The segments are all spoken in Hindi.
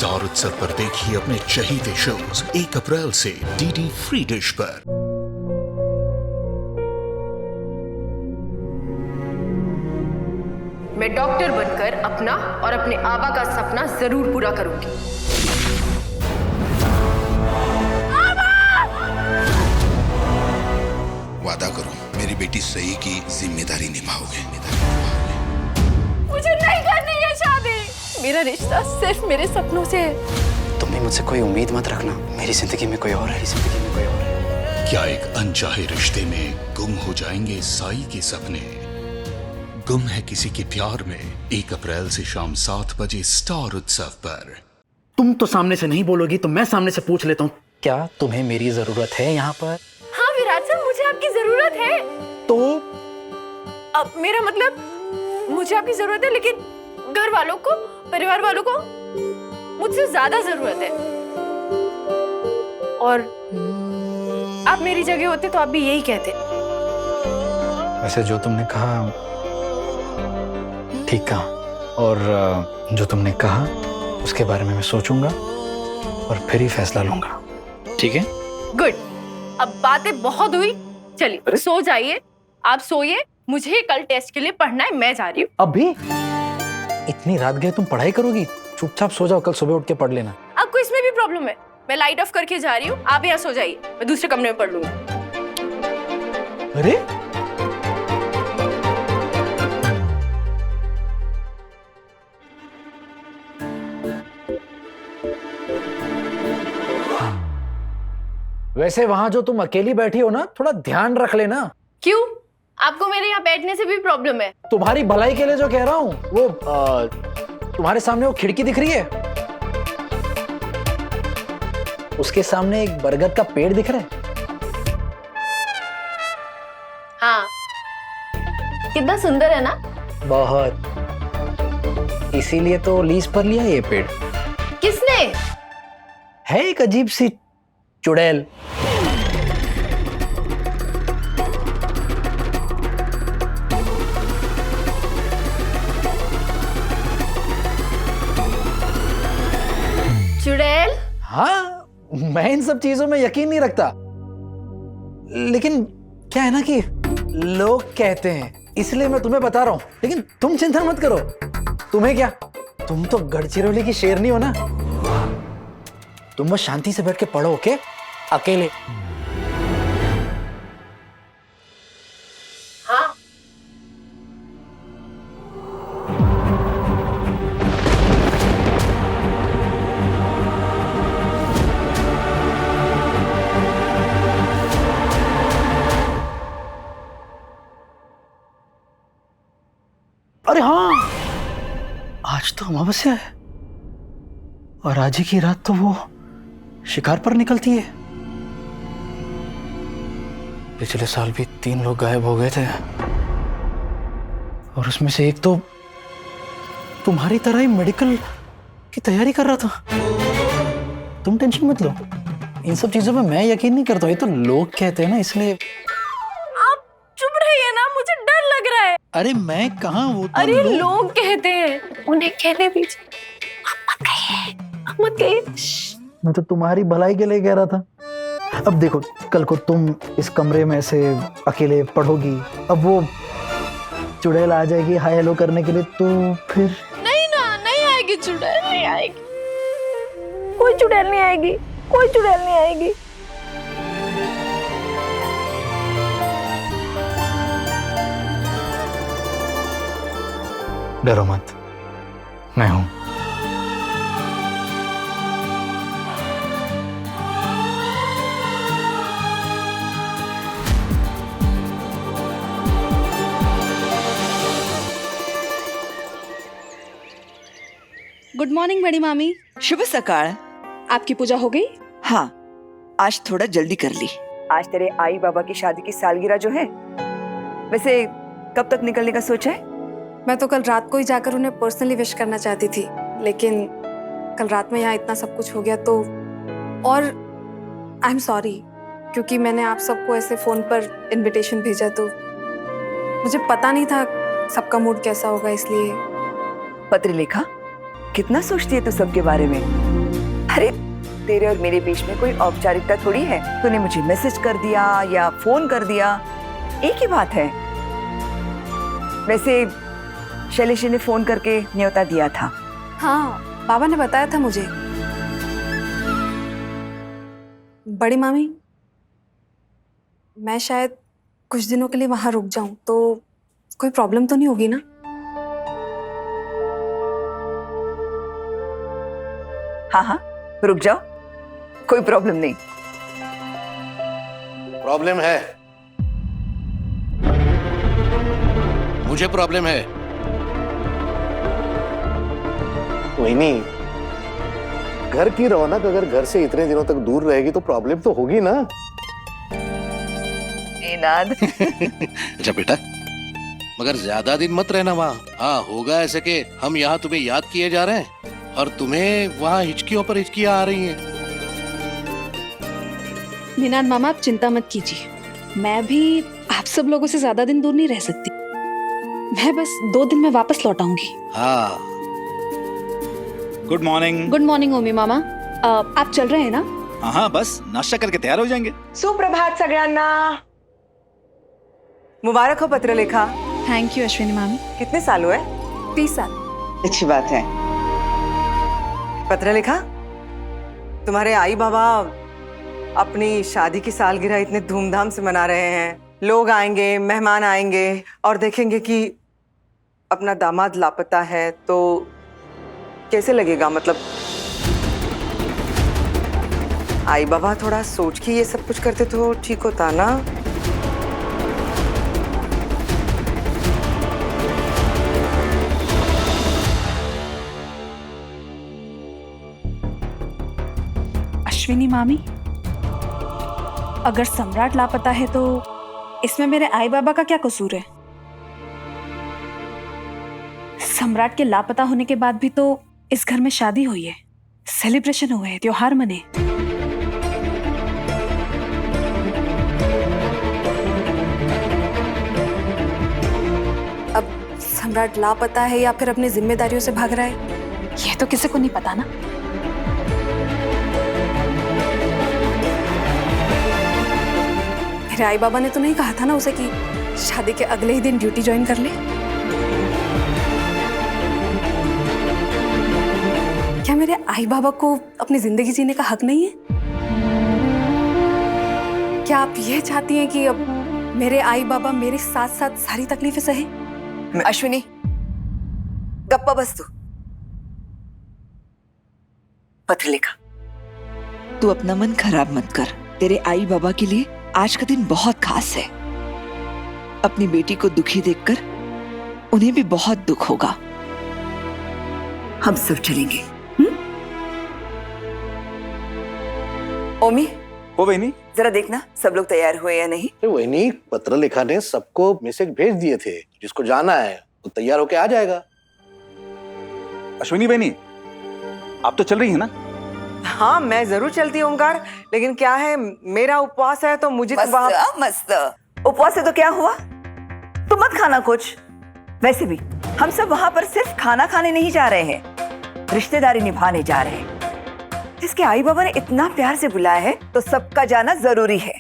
स्टार उत्सव पर देखिए अपने चहीते शोज 1 अप्रैल से डीडी फ्री डिश पर। मैं डॉक्टर बनकर अपना और अपने आबा का सपना जरूर पूरा करूंगी। वादा करो मेरी बेटी सही की जिम्मेदारी निभाओगे। मुझे नहीं करनी है शादी। मेरा रिश्ता सिर्फ मेरे सपनों से है। तुम भी मुझसे कोई उम्मीद मत रखना। मेरी जिंदगी में कोई और है, जिंदगी में कोई और है। क्या एक अनचाहे रिश्ते में गुम हो जाएंगे साई के सपने? गुम है किसी के प्यार में 1 अप्रैल से शाम 7 बजे स्टार उत्सव पर। तुम तो सामने से नहीं बोलोगी तो मैं सामने से पूछ लेता हूँ। क्या तुम्हें मेरी जरूरत है यहाँ पर? हाँ विराट सर, मुझे आपकी जरूरत है। तो अब मेरा मतलब मुझे आपकी जरूरत है, लेकिन घर वालों को, परिवार वालों को मुझसे ज्यादा जरूरत है। और आप मेरी जगह होते तो आप भी यही कहते। वैसे जो तुमने कहा ठीक कहा, और जो तुमने कहा उसके बारे में मैं सोचूंगा और फिर ही फैसला लूंगा। ठीक है? गुड। अब बातें बहुत हुई, चलिए सो जाइए। आप सोइए, मुझे कल टेस्ट के लिए पढ़ना है, मैं जा रही हूँ। अभी इतनी रात गए तुम पढ़ाई करोगी? चुपचाप सो जाओ, कल सुबह उठ के पढ़ लेना। आपको इसमें भी प्रॉब्लम है? मैं लाइट ऑफ करके जा रही हूँ, आप यहाँ सो जाइए, मैं दूसरे कमरे में पढ़ लूंगी। अरे वैसे वहां जो तुम अकेली बैठी हो ना, थोड़ा ध्यान रख लेना। क्यों? आपको मेरे यहाँ बैठने से भी प्रॉब्लम है? तुम्हारी भलाई के लिए जो कह रहा हूँ, वो तुम्हारे सामने वो खिड़की दिख रही है, उसके सामने एक बरगद का पेड़ दिख रहा है। हाँ, कितना सुंदर है ना? बहुत। इसीलिए तो लीज पर लिया ये पेड़। किसने? है एक अजीब सी चुड़ैल। चुड़ैल? हाँ, मैं इन सब चीजों में यकीन नहीं रखता, लेकिन क्या है ना कि लोग कहते हैं, इसलिए मैं तुम्हें बता रहा हूं। लेकिन तुम चिंता मत करो। तुम्हें क्या, तुम तो गढ़चिरौली की शेरनी हो ना। तुम बस शांति से बैठ के पढ़ो, ओके? अकेले। हाँ। अरे हाँ, आज तो अमावस्या है और आज ही की रात तो वो शिकार पर निकलती है। पिछले साल भी 3 लोग गायब हो गए थे और उसमें से एक तो तुम्हारी तरह ही मेडिकल की तैयारी कर रहा था। तुम टेंशन मत लो, इन सब चीजों में मैं यकीन नहीं करता। ये तो लोग कहते हैं ना, इसलिए। आप चुप रहिए ना, मुझे डर लग रहा है। अरे मैं कहाँ, वो तो अरे लोग कहते हैं, उन्हें कहने दीजिए। आप मत कहिए, आप मत कहिए। मैं तो तुम्हारी भलाई के लिए कह रहा था। अब देखो, कल को तुम इस कमरे में से अकेले पढ़ोगी, अब वो चुड़ैल आ जाएगी हाय हेलो करने के लिए, तो फिर नहीं ना, नहीं आएगी चुड़ैल, नहीं आएगी। कोई चुड़ैल नहीं आएगी, कोई चुड़ैल नहीं आएगी। डरो मत, मैं हूं। गुड मॉर्निंग बड़ी मामी। शुभ सकाळ। आपकी पूजा हो गई? हाँ, आज थोड़ा जल्दी कर ली। आज तेरे आई बाबा की शादी की सालगिरह जो है। वैसे कब तक निकलने का सोचा है? मैं तो कल रात को ही जाकर उन्हें पर्सनली विश करना चाहती थी, लेकिन कल रात में यहाँ इतना सब कुछ हो गया तो। और आई एम सॉरी, क्योंकि मैंने आप सबको ऐसे फोन पर इनविटेशन भेजा तो मुझे पता नहीं था सबका मूड कैसा होगा, इसलिए। पत्र लिखा? कितना सोचती है तू सबके बारे में। अरे तेरे और मेरे बीच में कोई औपचारिकता थोड़ी है। तूने मुझे मैसेज कर दिया या फोन कर दिया, एक ही बात है। वैसे शैलेश ने फोन करके न्योता दिया था। हाँ, बाबा ने बताया था मुझे। बड़ी मामी, मैं शायद कुछ दिनों के लिए वहां रुक जाऊं तो कोई प्रॉब्लम तो नहीं होगी ना? हाँ हाँ, रुक जाओ, कोई प्रॉब्लम नहीं। प्रॉब्लम है, मुझे प्रॉब्लम है। कोई नहीं, घर की रौनक अगर घर से इतने दिनों तक दूर रहेगी तो प्रॉब्लम तो होगी ना। नाद। अच्छा बेटा, मगर ज्यादा दिन मत रहना वहाँ। हाँ, होगा ऐसे कि हम यहाँ तुम्हें याद किए जा रहे हैं और तुम्हें वहाँ हिचकियों पर हिचकियाँ आ रही हैं। निनाद मामा, आप चिंता मत कीजिए, मैं भी आप सब लोगों से ज्यादा दिन दूर नहीं रह सकती। मैं बस 2 दिन में वापस लौट आऊंगी। हाँ। Good morning. गुड मॉर्निंग ओमी मामा। आप चल रहे हैं ना? हाँ, बस नाश्ता करके तैयार हो जाएंगे। सुप्रभात सगळ्यांना। मुबारक हो पत्रलेखा। थैंक यू अश्विनी मामी। कितने साल हुए? 30 साल। अच्छी बात है। पत्रलेखा, तुम्हारे आई बाबा अपनी शादी की सालगिरह इतने धूमधाम से मना रहे हैं। लोग आएंगे, मेहमान आएंगे और देखेंगे कि अपना दामाद लापता है, तो कैसे लगेगा? मतलब आई बाबा थोड़ा सोच के ये सब कुछ करते तो ठीक होता ना। अश्विनी मामी, अगर सम्राट लापता है तो इसमें मेरे आई बाबा का क्या कसूर है? सम्राट के लापता होने के बाद भी तो इस घर में शादी हुई है, सेलिब्रेशन हुए हैं, त्योहार मने। अब सम्राट लापता है या फिर अपनी जिम्मेदारियों से भाग रहा है, ये तो किसी को नहीं पता ना। मेरे आई बाबा ने तो नहीं कहा था ना उसे कि शादी के अगले ही दिन ड्यूटी ज्वाइन कर ले? क्या मेरे आई बाबा को अपनी जिंदगी जीने का हक नहीं है? क्या आप ये चाहती हैं कि अब मेरे आई बाबा मेरे साथ साथ सारी तकलीफें सहे? अश्विनी, गप्पा बस तू। पत्रलेखा, तू अपना मन खराब मत कर। तेरे आई बाबा के लिए आज का दिन बहुत खास है। अपनी बेटी को दुखी देखकर उन्हें भी बहुत दुख होगा। हम सब चलेंगे। ओमी, हो वही नहीं। जरा देखना सब लोग तैयार हुए या नहीं। वही नहीं, पत्रलेखा ने सबको मैसेज भेज दिए थे, जिसको जाना है वो तैयार होके आ जाएगा। अश्विनी बहनी, आप तो चल रही है ना? हाँ, मैं जरूर चलती हूँ ओंकार, लेकिन क्या है, मेरा उपवास है तो मुझे तो वहाँ... मस्त। उपवास है तो क्या हुआ? तुम मत खाना कुछ। वैसे भी हम सब वहाँ पर सिर्फ खाना खाने नहीं जा रहे हैं, रिश्तेदारी निभाने जा रहे हैं। इसके आई बाबा ने इतना प्यार से बुलाया है तो सबका जाना जरूरी है।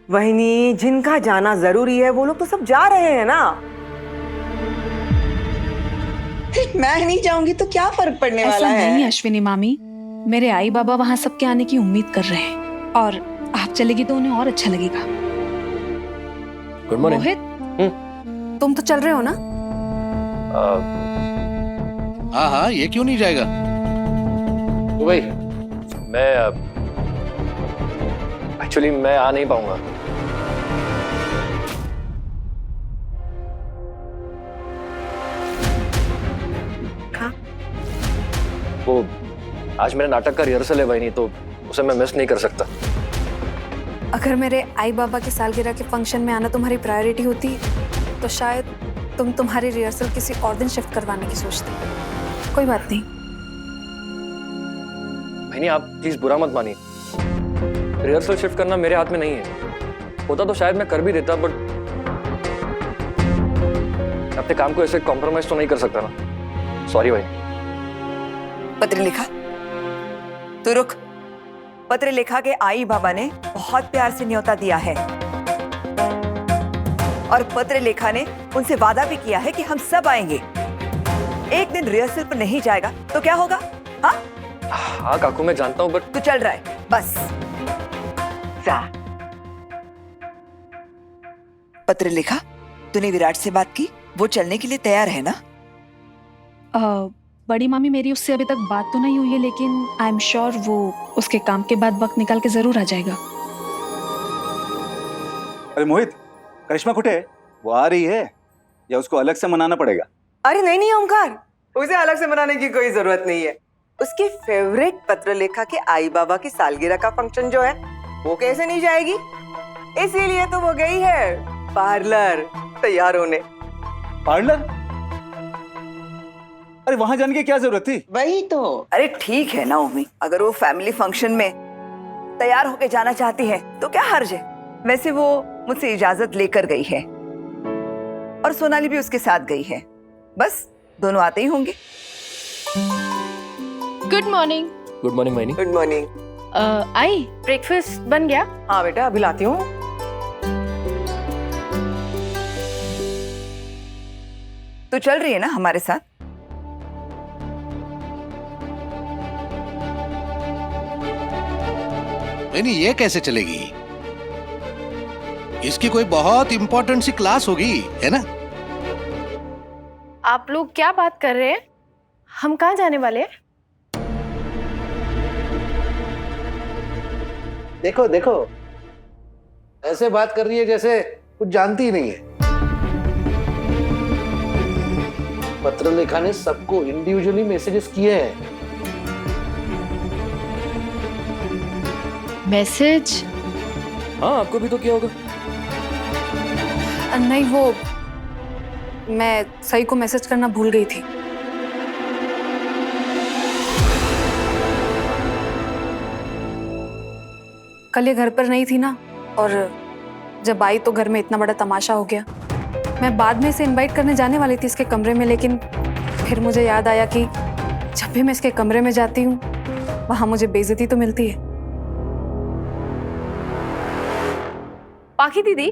वही, जिनका जाना जरूरी है वो लोग तो सब जा रहे हैं ना। मैं नहीं जाऊंगी तो क्या फर्क पड़ने वाला है? ऐसा नहीं अश्विनी मामी, मेरे आई बाबा वहां सबके आने की उम्मीद कर रहे हैं और आप चलेगी तो उन्हें और अच्छा लगेगा। Good morning. मोहित, तुम तो चल रहे हो ना? हाँ हाँ, ये क्यों नहीं जाएगा? तो भाई, मैं एक्चुअली मैं आ नहीं पाऊंगा। वो आज मेरे नाटक का रिहर्सल है भाई, नहीं तो उसे मैं मिस नहीं कर सकता। अगर मेरे आई बाबा की सालगिरह के फंक्शन में आना तुम्हारी प्रायोरिटी होती तो शायद तुम तुम्हारी रिहर्सल किसी और दिन शिफ्ट करवाने की सोचती। कोई बात नहीं। भाई आप प्लीज बुरा मत मानिए, रिहर्सल शिफ्ट करना मेरे हाथ में नहीं है। होता तो शायद मैं कर भी देता, बट अपने काम को ऐसे कॉम्प्रोमाइज तो नहीं कर सकता ना। सॉरी भाई। पत्र लिखा? तू रुक। पत्र लिखा के आई बाबा ने बहुत प्यार से न्योता दिया है और पत्र लेखा ने उनसे वादा भी किया है कि हम सब आएंगे। एक दिन रिहर्सल पर नहीं जाएगा तो क्या होगा? हाँ हाँ काकू मैं जानता हूँ बट तू चल रहा है बस जा। पत्र लिखा, तूने विराट से बात की? वो चलने के लिए तैयार है ना? बड़ी मामी मेरी उससे अभी तक बात तो नहीं हुई है, लेकिन आई एम श्योर वो उसके काम के बाद वक्त निकाल के जरूर आ जाएगा। अरे मोहित, करिश्मा कुठे है? वो आ रही है या उसको अलग से मनाना पड़ेगा? अरे नहीं नहीं ओमकार, उसे अलग से मनाने की कोई जरूरत नहीं है। उसकी फेवरेट पत्रलेखा के आई बाबा की सालगिरह का फंक्शन जो है वो कैसे नहीं जाएगी? इसीलिए तो वो गई है पार्लर तैयार होने। पार्लर? अरे वहां जाने की क्या जरूरत थी? वही तो। अरे ठीक है ना उम्मी, अगर वो फैमिली फंक्शन में तैयार होके जाना चाहती है तो क्या हर्ज है। वैसे वो मुझसे इजाजत लेकर गई है और सोनाली भी उसके साथ गई है। बस दोनों आते ही होंगे। Good morning. गुड मॉर्निंग मायनी। Good morning. आई ब्रेकफास्ट बन गया? हाँ बेटा अभी लाती हूँ। तू चल रही है ना हमारे साथ? नहीं, ये कैसे चलेगी? इसकी कोई बहुत इंपॉर्टेंट सी क्लास होगी, है ना? आप लोग क्या बात कर रहे हैं? हम कहाँ जाने वाले हैं? देखो देखो, ऐसे बात कर रही है जैसे कुछ जानती ही नहीं है। पत्रलेखा ने सबको इंडिविजुअली मैसेजेस किए हैं। मैसेज? हाँ आपको भी तो किया होगा। नहीं, वो मैं सही को मैसेज करना भूल गई थी। कल ये घर पर नहीं थी ना, और जब आई तो घर में इतना बड़ा तमाशा हो गया। मैं बाद में इसे इनवाइट करने जाने वाली थी इसके कमरे में, लेकिन फिर मुझे याद आया कि जब भी मैं इसके कमरे में जाती हूँ वहां मुझे बेइज्जती तो मिलती है। पाखी दीदी,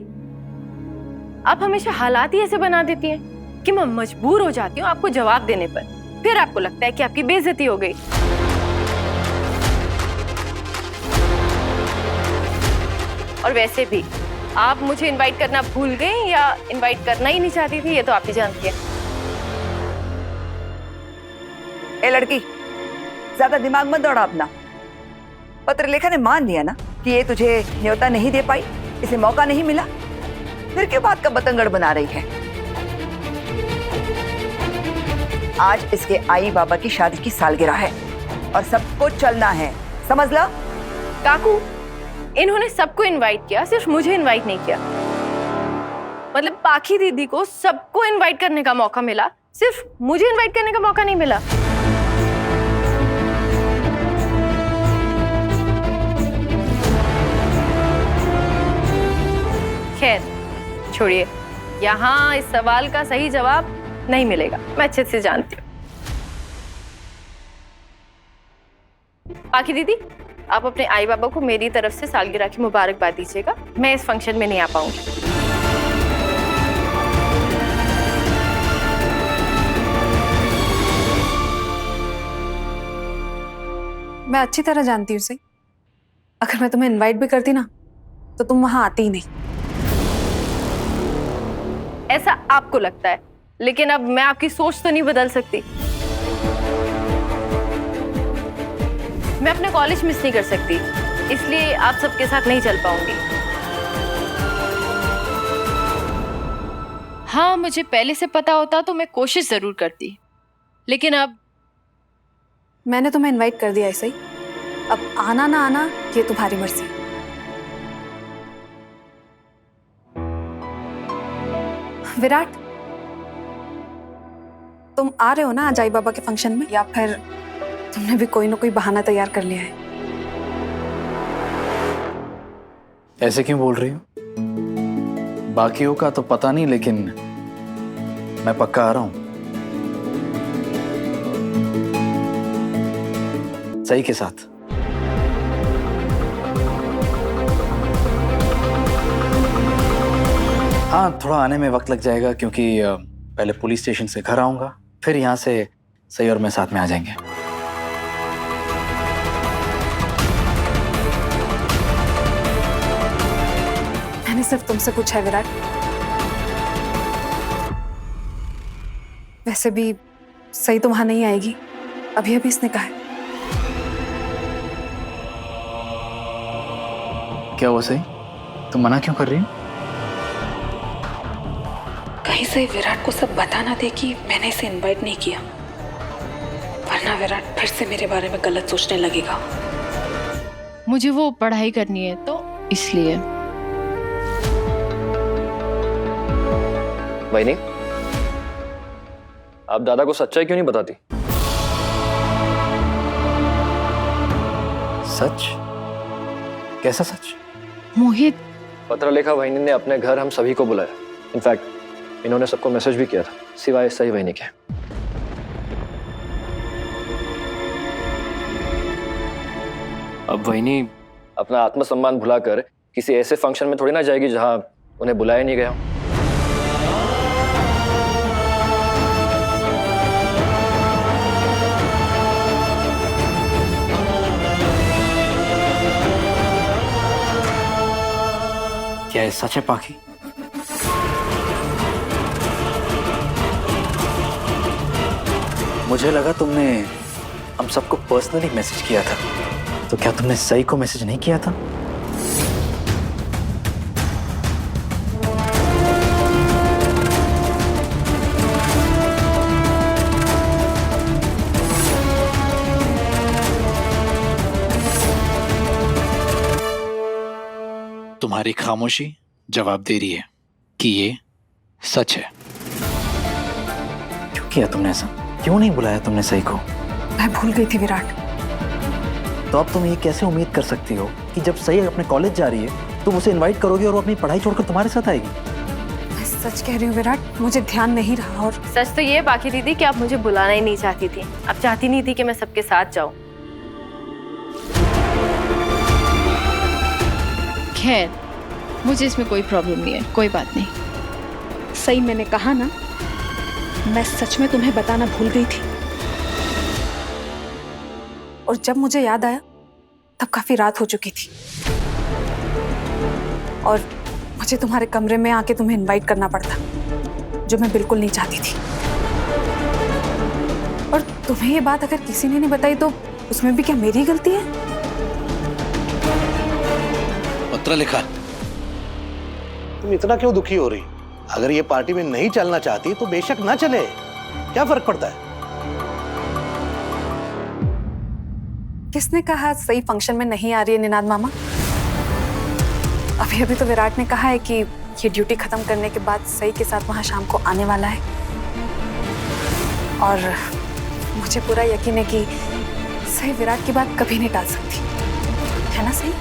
आप हमेशा हालात ही ऐसे बना देती हैं कि मैं मजबूर हो जाती हूँ आपको जवाब देने पर। फिर आपको लगता है कि आपकी बेइज्जती हो गई। और वैसे भी आप मुझे इनवाइट करना भूल गई या इनवाइट करना ही नहीं चाहती थी, ये तो आप ही जानती हैं। ए लड़की, ज्यादा दिमाग मत दौड़ा अपना। पत्रलेखा ने मान लिया ना कि ये तुझे न्योता नहीं दे पाई, इसे मौका नहीं मिला, फिर क्यों बात का बतंगड़ बना रही है? आज इसके आई बाबा की शादी की सालगिरह है और सबको चलना है, समझ ला? काकू, इन्होंने सबको इनवाइट किया, सिर्फ मुझे इनवाइट नहीं किया। मतलब पाखी दीदी को सबको इनवाइट करने का मौका मिला, सिर्फ मुझे इनवाइट करने का मौका नहीं मिला। खैर छोड़िए, यहाँ इस सवाल का सही जवाब नहीं मिलेगा, मैं अच्छे से जानती हूँ। पाखी दीदी, आप अपने आई बाबा को मेरी तरफ से सालगिरह की मुबारकबाद दीजिएगा। मैं इस फंक्शन में नहीं आ पाऊंगी। मैं अच्छी तरह जानती हूँ उसे। अगर मैं तुम्हें इनवाइट भी करती ना तो तुम वहां आती ही नहीं। ऐसा आपको लगता है, लेकिन अब मैं आपकी सोच तो नहीं बदल सकती। मैं अपना कॉलेज मिस नहीं कर सकती, इसलिए आप सबके साथ नहीं चल पाऊंगी। हाँ, मुझे पहले से पता होता तो मैं कोशिश जरूर करती, लेकिन अब मैंने तुम्हें इनवाइट कर दिया ऐसे ही। अब आना ना आना ये तुम्हारी मर्जी। विराट, तुम आ रहे हो ना आज आई बाबा के फंक्शन में, या फिर तुमने भी कोई ना कोई बहाना तैयार कर लिया है? ऐसे क्यों बोल रही हो? बाकियों का तो पता नहीं, लेकिन मैं पक्का आ रहा हूं। सही के साथ। हाँ, थोड़ा आने में वक्त लग जाएगा क्योंकि पहले पुलिस स्टेशन से घर आऊंगा, फिर यहाँ से सही और मैं साथ में आ जाएंगे। मैंने सिर्फ तुमसे पूछा है विराट। वैसे भी सही तो वहां नहीं आएगी, अभी अभी इसने कहा है। क्या हुआ सही? तुम मना क्यों कर रही हो? कहीं से विराट को सब बता ना दे कि मैंने इसे इनवाइट नहीं किया, वरना विराट फिर से मेरे बारे में गलत सोचने लगेगा। मुझे वो पढ़ाई करनी है तो इसलिए। वहीनी, आप दादा को सच्चाई क्यों नहीं बताती? सच? कैसा सच? मोहित, पत्र लेखा वहीनी ने अपने घर हम सभी को बुलाया। इनफैक्ट इन्होंने सबको मैसेज भी किया था, सिवाय सही वहीनी के। अब वहीनी अपना आत्मसम्मान भुलाकर किसी ऐसे फंक्शन में थोड़ी ना जाएगी जहां उन्हें बुलाया नहीं गया। क्या ये सच है पाखी? मुझे लगा तुमने हम सबको पर्सनली मैसेज किया था, तो क्या तुमने सही को मैसेज नहीं किया था? तुम्हारी खामोशी जवाब दे रही है कि ये सच है। क्यों किया तुमने ऐसा? क्यों नहीं बुलाया तुमने सही को? मैं भूल गई थी विराट। तो अब तुम ये कैसे उम्मीद कर सकती हो कि जब सही अपने कॉलेज जा रही है तुम उसे इनवाइट करोगे और वो अपनी पढ़ाई छोड़कर तुम्हारे साथ आएगी? मैं सच कह रही हूँ विराट, मुझे ध्यान नहीं रहा। और सच तो ये है बाकी दीदी कि आप मुझे बुलाना ही नहीं चाहती थी। आप चाहती नहीं थी कि मैं सबके साथ जाऊं। खैर, मुझे इसमें कोई प्रॉब्लम नहीं है, कोई बात नहीं। सही मैंने कहा ना, मैं सच में तुम्हें बताना भूल गई थी। और जब मुझे याद आया तब काफी रात हो चुकी थी और मुझे तुम्हारे कमरे में आके तुम्हें इनवाइट करना पड़ता, जो मैं बिल्कुल नहीं चाहती थी। और तुम्हें ये बात अगर किसी ने नहीं बताई तो उसमें भी क्या मेरी गलती है? पत्र लिखा। तुम इतना क्यों दुखी हो रही? अगर ये पार्टी में नहीं चलना चाहती तो बेशक ना चले, क्या फर्क पड़ता है? किसने कहा सही फंक्शन में नहीं आ रही है निनाद मामा? अभी अभी तो विराट ने कहा है कि ये ड्यूटी खत्म करने के बाद सही के साथ वहां शाम को आने वाला है। और मुझे पूरा यकीन है कि सही विराट की बात कभी नहीं टाल सकती, है ना सही?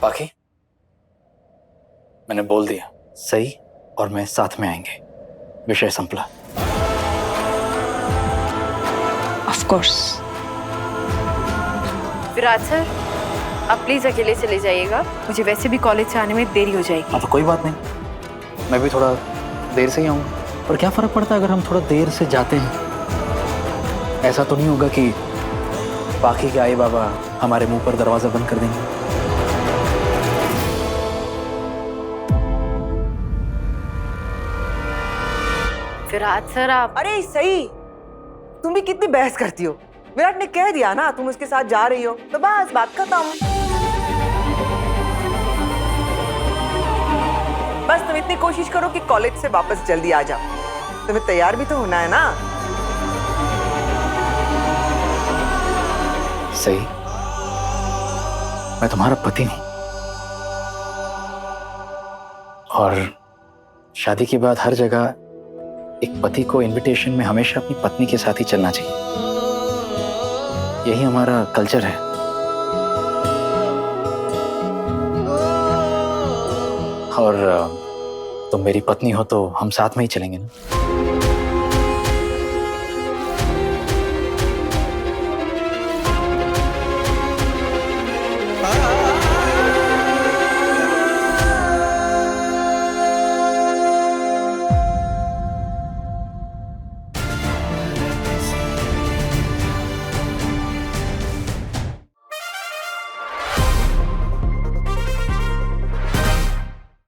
बाकी मैंने बोल दिया, सही और मैं साथ में आएंगे। विषय संपला। Of course. विराट सर, आप प्लीज अकेले चले जाइएगा, मुझे वैसे भी कॉलेज से आने में देरी हो जाएगी। हाँ तो कोई बात नहीं, मैं भी थोड़ा देर से ही आऊँगा। और क्या फर्क पड़ता है अगर हम थोड़ा देर से जाते हैं? ऐसा तो नहीं होगा कि बाकी के आई बाबा हमारे मुंह पर दरवाजा बंद कर देंगे। विराट सर, आप अरे सही, तुम भी कितनी बहस करती हो? विराट ने कह दिया ना तुम उसके साथ जा रही हो, तो बस बात खत्म। बस तुम इतनी कोशिश करो कि कॉलेज से वापस जल्दी आ जाओ। तुम्हें तैयार भी तो होना है ना। सही, मैं तुम्हारा पति हूं और शादी के बाद हर जगह एक पति को इनविटेशन में हमेशा अपनी पत्नी के साथ ही चलना चाहिए। यही हमारा कल्चर है। और तुम मेरी पत्नी हो तो हम साथ में ही चलेंगे ना।